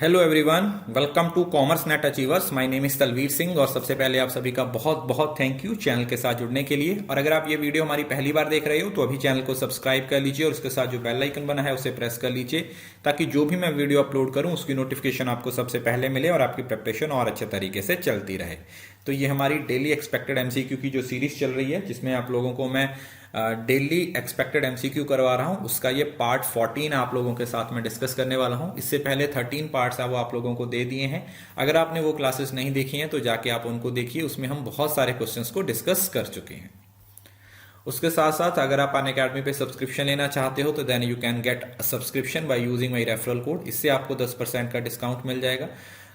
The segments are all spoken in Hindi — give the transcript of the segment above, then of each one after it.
Hello everyone, welcome to commerce NET achievers. My name is Talvir Singh और सबसे पहले आप सभी का बहुत बहुत थैंक यू चैनल के साथ जुड़ने के लिए। और अगर आप ये वीडियो हमारी पहली बार देख रहे हो तो अभी चैनल को सब्सक्राइब कर लीजिए और उसके साथ जो बेल आइकन बना है उसे प्रेस कर लीजिए ताकि जो भी मैं वीडियो अपलोड करूं उसकी नोटिफिकेशन आपको सबसे पहले मिले और आपकी प्रिपरेशन और अच्छे तरीके से चलती रहे। तो ये हमारी डेली एक्सपेक्टेड एमसीक्यू की जो सीरीज चल रही है जिसमें आप लोगों को मैं डेली एक्सपेक्टेड एमसीक्यू करवा रहा हूं, उसका ये पार्ट 14 आप लोगों के साथ में डिस्कस करने वाला हूं। इससे पहले 13 पार्ट्स है वो आप लोगों को दे दिए हैं। अगर आपने वो क्लासेस नहीं देखी हैं तो जाके आप उनको देखिए, उसमें हम बहुत सारे क्वेश्चंस को डिस्कस कर चुके हैं। उसके साथ साथ अगर आप अनअकैडमी पे सब्सक्रिप्शन लेना चाहते हो तो then you can get subscription by using my referral code. इससे आपको 10% का डिस्काउंट मिल जाएगा।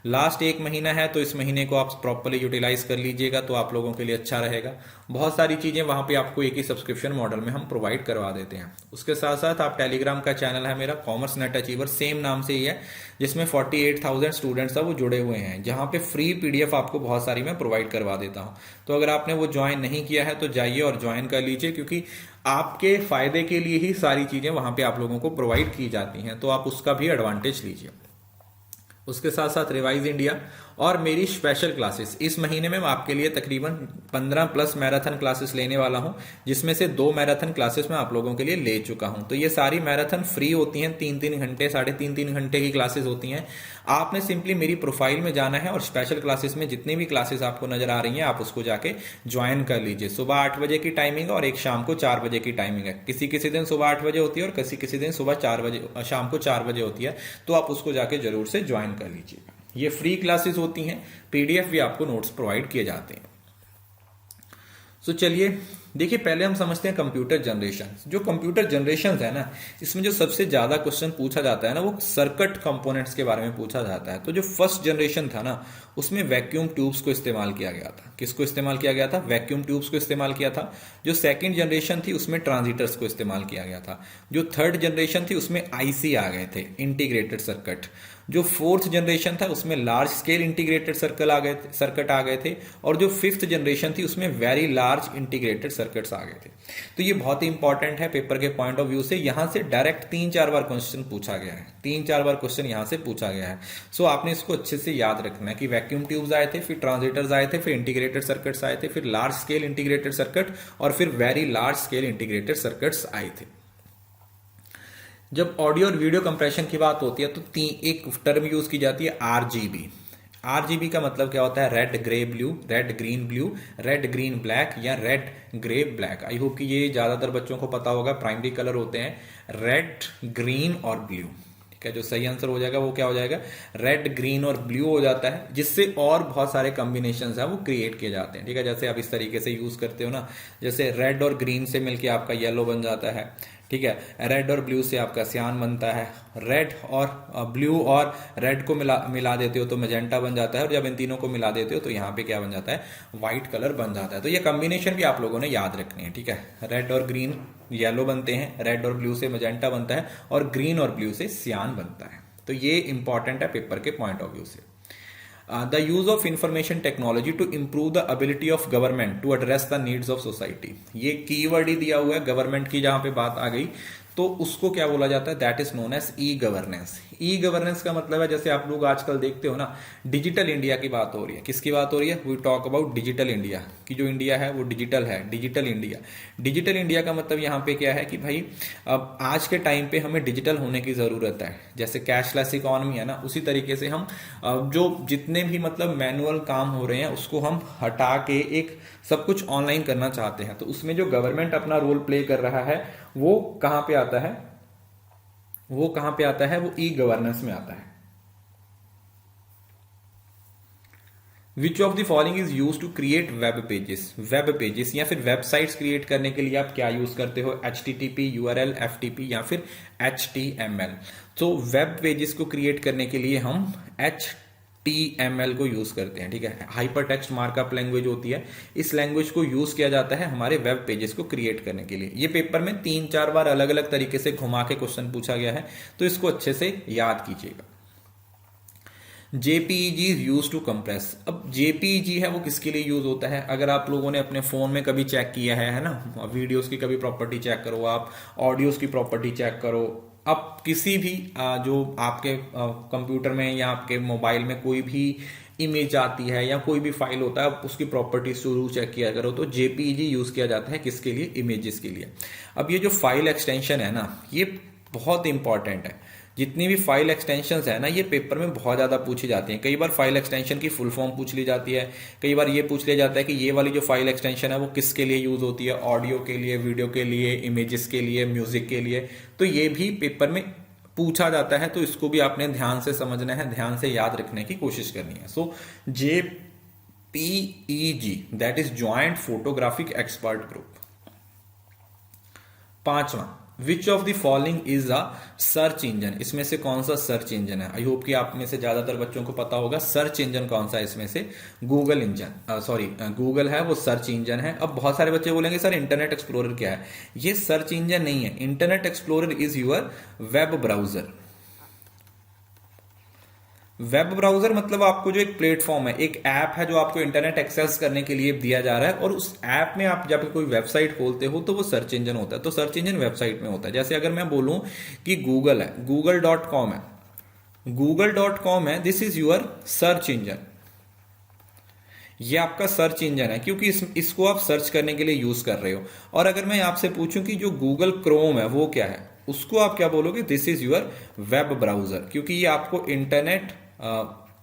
लास्ट एक महीना है तो इस महीने को आप प्रॉपर्ली यूटिलाइज कर लीजिएगा तो आप लोगों के लिए अच्छा रहेगा। बहुत सारी चीजें वहां पे आपको एक ही सब्सक्रिप्शन मॉडल में हम प्रोवाइड करवा देते हैं। उसके साथ साथ आप टेलीग्राम का चैनल है मेरा कॉमर्स नेट अचीवर, सेम नाम से ही है, जिसमें 48,000 स्टूडेंट्स है वो जुड़े हुए हैं, जहां पे फ्री पीडीएफ आपको बहुत सारी मैं प्रोवाइड करवा देता हूं। तो अगर आपने वो ज्वाइन नहीं किया है तो जाइए और ज्वाइन कर लीजिए, क्योंकि आपके फायदे के लिए ही सारी चीजें वहां पे आप लोगों को प्रोवाइड की जाती हैं, तो आप उसका भी एडवांटेज लीजिए। उसके साथ साथ रिवाइज इंडिया और मेरी स्पेशल क्लासेस, इस महीने में मैं आपके लिए तकरीबन 15 प्लस मैराथन क्लासेस लेने वाला हूं, जिसमें से 2 मैराथन क्लासेस मैं आप लोगों के लिए ले चुका हूं। तो ये सारी मैराथन फ्री होती हैं, 3-3 घंटे 3.5 घंटे की क्लासेस होती हैं। आपने सिंपली मेरी प्रोफाइल में जाना है और स्पेशल क्लासेस में जितनी भी क्लासेस आपको नजर आ रही हैं आप उसको जाके ज्वाइन कर लीजिए। सुबह 8 बजे की टाइमिंग और एक शाम को 4 बजे की टाइमिंग है। किसी किसी दिन सुबह 8 बजे होती है और किसी किसी दिन सुबह 4 बजे, शाम को 4 बजे होती है, तो आप उसको जाके जरूर से ज्वाइन कर लीजिएगा। ये फ्री क्लासेस होती हैं, पीडीएफ भी आपको नोट्स प्रोवाइड किए जाते हैं। तो चलिए देखिए, पहले हम समझते हैं कंप्यूटर जनरेशन। जो कंप्यूटर जनरेशन है ना, इसमें जो सबसे ज्यादा क्वेश्चन पूछा जाता है ना, वो सर्किट कंपोनेंट्स के बारे में पूछा जाता है। तो जो फर्स्ट जनरेशन था ना, उसमें वैक्यूम ट्यूब्स को इस्तेमाल किया गया था। किसको इस्तेमाल किया गया था? वैक्यूम ट्यूब्स को इस्तेमाल किया था। जो सेकंड जनरेशन थी उसमें ट्रांजिटर्स को इस्तेमाल किया गया था। जो थर्ड जनरेशन थी उसमें आईसी आ गए थे, इंटीग्रेटेड सर्किट। जो फोर्थ जनरेशन था उसमें लार्ज स्केल इंटीग्रेटेड सर्किट आ गए थे। और जो फिफ्थ जनरेशन थी उसमें वेरी लार्ज इंटीग्रेटेड सर्किट्स आ गए थे। तो ये बहुत ही इंपॉर्टेंट है पेपर के पॉइंट ऑफ व्यू से। यहां से डायरेक्ट 3-4 बार क्वेश्चन पूछा गया है, 3-4 बार क्वेश्चन यहां से पूछा गया है। सो आपने इसको अच्छे से याद रखना है कि वैक्यूम ट्यूब्स आए थे, फिर ट्रांजिटर्स आए थे, फिर इंटीग्रेटेड सर्किट्स आए थे, फिर लार्ज स्केल इंटीग्रेटेड सर्किट और फिर very large scale integrated circuits आए थे। जब ऑडियो और वीडियो कंप्रेशन की बात होती है तो एक टर्म यूज की जाती है, आरजीबी। आरजीबी का मतलब क्या होता है? Red grey blue, red green blue, red green black या red grey black. I hope कि ये ज्यादातर बच्चों को पता होगा। प्राइमरी कलर होते हैं रेड, ग्रीन और ब्लू। ठीक है, जो सही आंसर हो जाएगा वो क्या हो जाएगा? रेड, ग्रीन और ब्लू हो जाता है, जिससे और बहुत सारे कॉम्बिनेशन है वो क्रिएट किए जाते हैं। ठीक है, जैसे आप इस तरीके से यूज करते हो ना, जैसे रेड और ग्रीन से मिलके आपका येलो बन जाता है। ठीक है, रेड और ब्लू से आपका सियान बनता है। रेड और ब्लू और रेड को मिला देते हो तो मैजेंटा बन जाता है, और जब इन तीनों को मिला देते हो तो यहाँ पे क्या बन जाता है? व्हाइट कलर बन जाता है। तो ये कॉम्बिनेशन भी आप लोगों ने याद रखनी है। ठीक है, रेड और ग्रीन येलो बनते हैं, रेड और ब्लू से मैजेंटा बनता है, और ग्रीन और ब्लू से सियान बनता है। तो ये इंपॉर्टेंट है पेपर के पॉइंट ऑफ व्यू से। The use of information technology to improve the ability of government to address the needs of society। ये कीवर्ड ही दिया हुआ है गवर्नमेंट की, जहां पे बात आ गई तो उसको क्या बोला जाता है? That is known as e governance. E governance का मतलब है, जैसे आप लोग आजकल देखते हो ना, डिजिटल इंडिया की बात हो रही है। किसकी बात हो रही है? We talk about digital India, कि जो इंडिया है वो डिजिटल है, डिजिटल इंडिया। डिजिटल इंडिया का मतलब यहाँ पे क्या है कि भाई अब आज के टाइम पे हमें डिजिटल होने की जरूरत है। जैसे कैशलेस इकोनॉमी है ना, उसी तरीके से हम जो जितने भी मतलब मैनुअल काम हो रहे हैं उसको हम हटा के एक सब कुछ ऑनलाइन करना चाहते हैं। तो उसमें जो गवर्नमेंट अपना रोल प्ले कर रहा है वो कहां पे आता है? वो कहां पे आता है? वो ई गवर्नेंस में आता है। Which of the following is use to create web pages? Web pages या फिर वेबसाइट्स क्रिएट करने के लिए आप क्या यूज करते हो? HTTP, URL, FTP या फिर HTML। तो वेब पेजेस को क्रिएट करने के लिए हम HTML को यूज करते हैं। ठीक है, हाइपर टेक्स्ट मार्कअप लैंग्वेज होती है, इस लैंग्वेज को यूज किया जाता है हमारे वेब पेजेस को क्रिएट करने के लिए। ये पेपर में 3-4 बार अलग अलग तरीके से घुमा के क्वेश्चन पूछा गया है, तो इसको अच्छे से याद कीजिएगा। JPEG is use to compress. अब JPEG है वो किसके लिए यूज होता है? अगर आप लोगों ने अपने फोन में कभी चेक किया है ना, वीडियोस की कभी प्रॉपर्टी चेक करो, आप ऑडियोज की प्रॉपर्टी चेक करो, अब किसी भी जो आपके कंप्यूटर में या आपके मोबाइल में कोई भी इमेज आती है या कोई भी फाइल होता है, उसकी प्रॉपर्टीज जरूर चेक किया करो। तो जेपीईजी यूज किया जाता है किसके लिए? इमेजेस के लिए। अब ये जो फाइल एक्सटेंशन है ना, ये बहुत इंपॉर्टेंट है। जितनी भी फाइल एक्सटेंशंस है ना, ये पेपर में बहुत ज्यादा पूछी जाती हैं। कई बार फाइल एक्सटेंशन की फुल फॉर्म पूछ ली जाती है, कई बार ये पूछ लिया जाता है कि ये वाली जो फाइल एक्सटेंशन है वो किसके लिए यूज होती है, ऑडियो के लिए, वीडियो के लिए, इमेजेस के लिए, म्यूजिक के लिए। तो ये भी पेपर में पूछा जाता है, तो इसको भी आपने ध्यान से समझना है, ध्यान से याद रखने की कोशिश करनी है। So JPEG, that is joint photographic expert group. पांचवा, which of the following is a search engine, इसमें से कौन सा सर्च इंजन है? आई होप कि आप में से ज्यादातर बच्चों को पता होगा सर्च इंजन कौन सा है इसमें से। गूगल इंजन, सॉरी गूगल है वो सर्च इंजन है। अब बहुत सारे बच्चे बोलेंगे सर इंटरनेट एक्सप्लोरर क्या है? ये सर्च इंजन नहीं है। Internet explorer is your web browser. Web browser मतलब आपको जो एक प्लेटफॉर्म है, एक ऐप है जो आपको इंटरनेट एक्सेस करने के लिए दिया जा रहा है, और उस ऐप में आप जब कोई वेबसाइट खोलते हो तो वो सर्च इंजन होता है। तो सर्च इंजन वेबसाइट में होता है। जैसे अगर मैं बोलूं कि गूगल है, google.com है, google.com है, this is your search engine. ये आपका सर्च इंजन है, क्योंकि इसको आप सर्च करने के लिए यूज कर रहे हो। और अगर मैं आपसे पूछूं कि जो गूगल क्रोम है वो क्या है, उसको आप क्या बोलोगे? This is your web browser, क्योंकि ये आपको internet,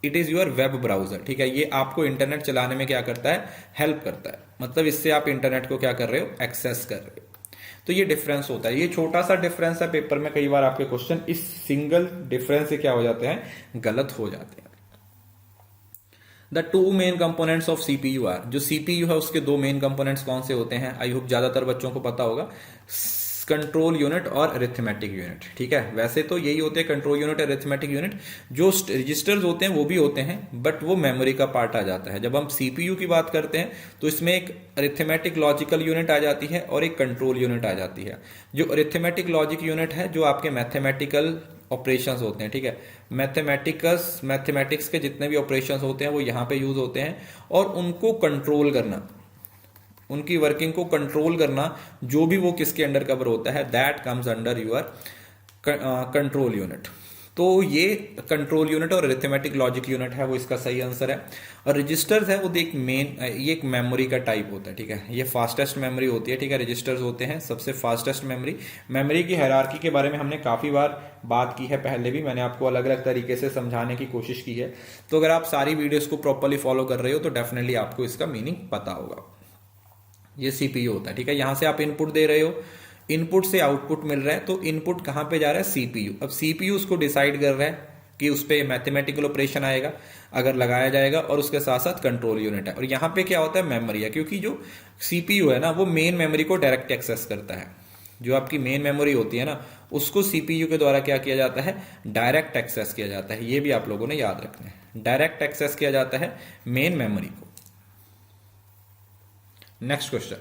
it is your web browser. ठीक है, ये आपको इंटरनेट चलाने में क्या करता है? हेल्प करता है। मतलब इससे आप इंटरनेट को क्या कर रहे हो? एक्सेस कर रहे हो। तो ये डिफरेंस होता है। ये छोटा सा डिफरेंस है, पेपर में कई बार आपके क्वेश्चन इस सिंगल डिफरेंस से क्या हो जाते हैं? गलत हो जाते हैं। The two main components of CPU are, जो सीपीयू है उसके दो मेन कंपोनेंट्स कौन से होते हैं? आई होप ज्यादातर बच्चों को पता होगा, कंट्रोल यूनिट और अरिथमेटिक यूनिट। ठीक है, वैसे तो यही होते हैं कंट्रोल यूनिट और अरिथमेटिक यूनिट। जो रजिस्टर्स होते हैं वो भी होते हैं, बट वो मेमोरी का पार्ट आ जाता है। जब हम सीपीयू की बात करते हैं तो इसमें एक अरिथमेटिक लॉजिकल यूनिट आ जाती है और एक कंट्रोल यूनिट आ जाती है। जो अरिथमेटिक लॉजिक यूनिट है, जो आपके मैथमेटिकल ऑपरेशंस होते हैं, ठीक है, मैथमेटिक्स के जितने भी ऑपरेशंस होते हैं वो यहाँ पे यूज होते हैं। और उनको कंट्रोल करना, उनकी वर्किंग को कंट्रोल करना, जो भी वो किसके अंडर कवर होता है, that comes under your control unit. तो ये कंट्रोल यूनिट और अरिथमेटिक लॉजिक यूनिट है, वो इसका सही आंसर है। और रजिस्टर्स है वो एक मेन, ये एक मेमोरी का टाइप होता है। ठीक है, ये फास्टेस्ट मेमोरी होती है। ठीक है, रजिस्टर्स होते हैं सबसे फास्टेस्ट मेमोरी। मेमोरी की हायरार्की के बारे में हमने काफी बार बात की है, पहले भी मैंने आपको अलग अलग तरीके से समझाने की कोशिश की है। तो अगर आप सारी वीडियोस को प्रॉपरली फॉलो कर रहे हो तो डेफिनेटली आपको इसका मीनिंग पता होगा। ये सीपीयू होता है। ठीक है, यहां से आप इनपुट दे रहे हो, इनपुट से आउटपुट मिल रहा है, तो इनपुट कहां पे जा रहा है? सीपीयू। अब सीपीयू उसको डिसाइड कर रहा है कि उस पर मैथमेटिकल ऑपरेशन आएगा अगर लगाया जाएगा, और उसके साथ साथ कंट्रोल यूनिट है। और यहां पे क्या होता है? मेमोरी है, क्योंकि जो सीपीयू है ना वो मेन मेमोरी को डायरेक्ट एक्सेस करता है। जो आपकी मेन मेमोरी होती है ना, उसको सीपीयू के द्वारा क्या किया जाता है? डायरेक्ट एक्सेस किया जाता है। ये भी आप लोगों ने याद रखना है, डायरेक्ट एक्सेस किया जाता है मेन मेमोरी को। Next question,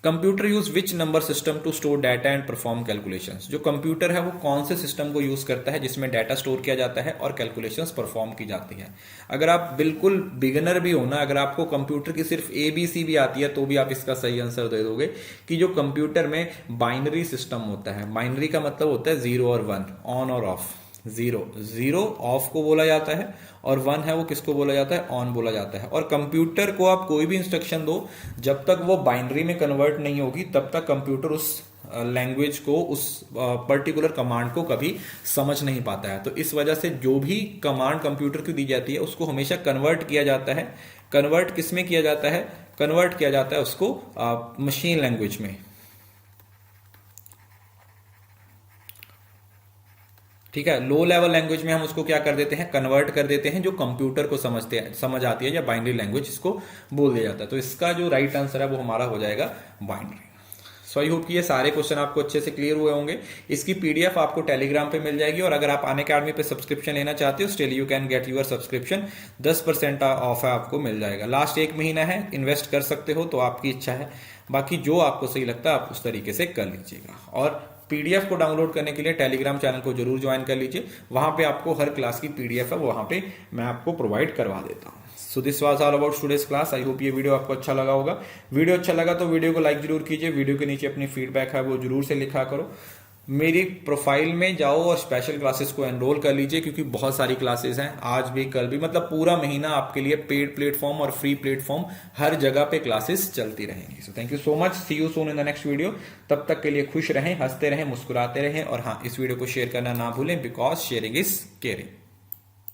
computer use which number system to store data and perform calculations. जो कंप्यूटर है वो कौन से सिस्टम को यूज करता है जिसमें डाटा स्टोर किया जाता है और कैलकुलेशंस परफॉर्म की जाती है? अगर आप बिल्कुल बिगिनर भी हो ना, अगर आपको कंप्यूटर की सिर्फ ABC भी आती है तो भी आप इसका सही आंसर दे दोगे कि जो कंप्यूटर में बाइनरी सिस्टम होता है, बाइनरी का मतलब होता है 0 और 1, ऑन और ऑफ। जीरो ऑफ को बोला जाता है और 1 है वो किसको बोला जाता है? ऑन बोला जाता है। और कंप्यूटर को आप कोई भी इंस्ट्रक्शन दो, जब तक वो बाइनरी में कन्वर्ट नहीं होगी तब तक कंप्यूटर उस लैंग्वेज को, उस पर्टिकुलर कमांड को कभी समझ नहीं पाता है। तो इस वजह से जो भी कमांड कंप्यूटर को दी जाती है उसको हमेशा कन्वर्ट किया जाता है। कन्वर्ट किस में किया जाता है? कन्वर्ट किया जाता है उसको मशीन लैंग्वेज में। ठीक है, लो लेवल लैंग्वेज में हम उसको क्या कर देते हैं? कन्वर्ट कर देते हैं, जो कंप्यूटर को समझ आती है, या बाइनरी लैंग्वेज इसको बोल दिया जाता है। तो इसका जो राइट आंसर है वो हमारा हो जाएगा बाइनरी। सो आई होप कि ये सारे क्वेश्चन आपको अच्छे से क्लियर हुए होंगे। इसकी PDF आपको टेलीग्राम पे मिल जाएगी, और अगर आप अनअकैडमी पे सब्सक्रिप्शन लेना चाहते हो, still you can get your subscription, 10% off है, आपको मिल जाएगा। लास्ट 1 महीना है, इन्वेस्ट कर सकते हो, तो आपकी इच्छा है। बाकी जो आपको सही लगता है आप उस तरीके से कर लीजिएगा। और PDF को डाउनलोड करने के लिए टेलीग्राम चैनल को जरूर ज्वाइन कर लीजिए। वहां पे आपको हर क्लास की PDF है, वहां पे मैं आपको प्रोवाइड करवा देता हूं। So this was all about today's class. I hope ये वीडियो आपको अच्छा लगा होगा। वीडियो अच्छा लगा तो वीडियो को लाइक जरूर कीजिए। वीडियो के नीचे अपनी फीडबैक है वो जरूर से लिखा करो। मेरी प्रोफाइल में जाओ और स्पेशल क्लासेस को एनरोल कर लीजिए, क्योंकि बहुत सारी क्लासेस हैं, आज भी कल भी, मतलब पूरा महीना आपके लिए पेड प्लेटफॉर्म और फ्री प्लेटफॉर्म हर जगह पे क्लासेस चलती रहेंगी। So thank you so much, see you soon in the next video. तब तक के लिए खुश रहें, हंसते रहें, मुस्कुराते रहें, और हाँ, इस वीडियो को शेयर करना ना भूलें, बिकॉज शेयरिंग इज केयरिंग।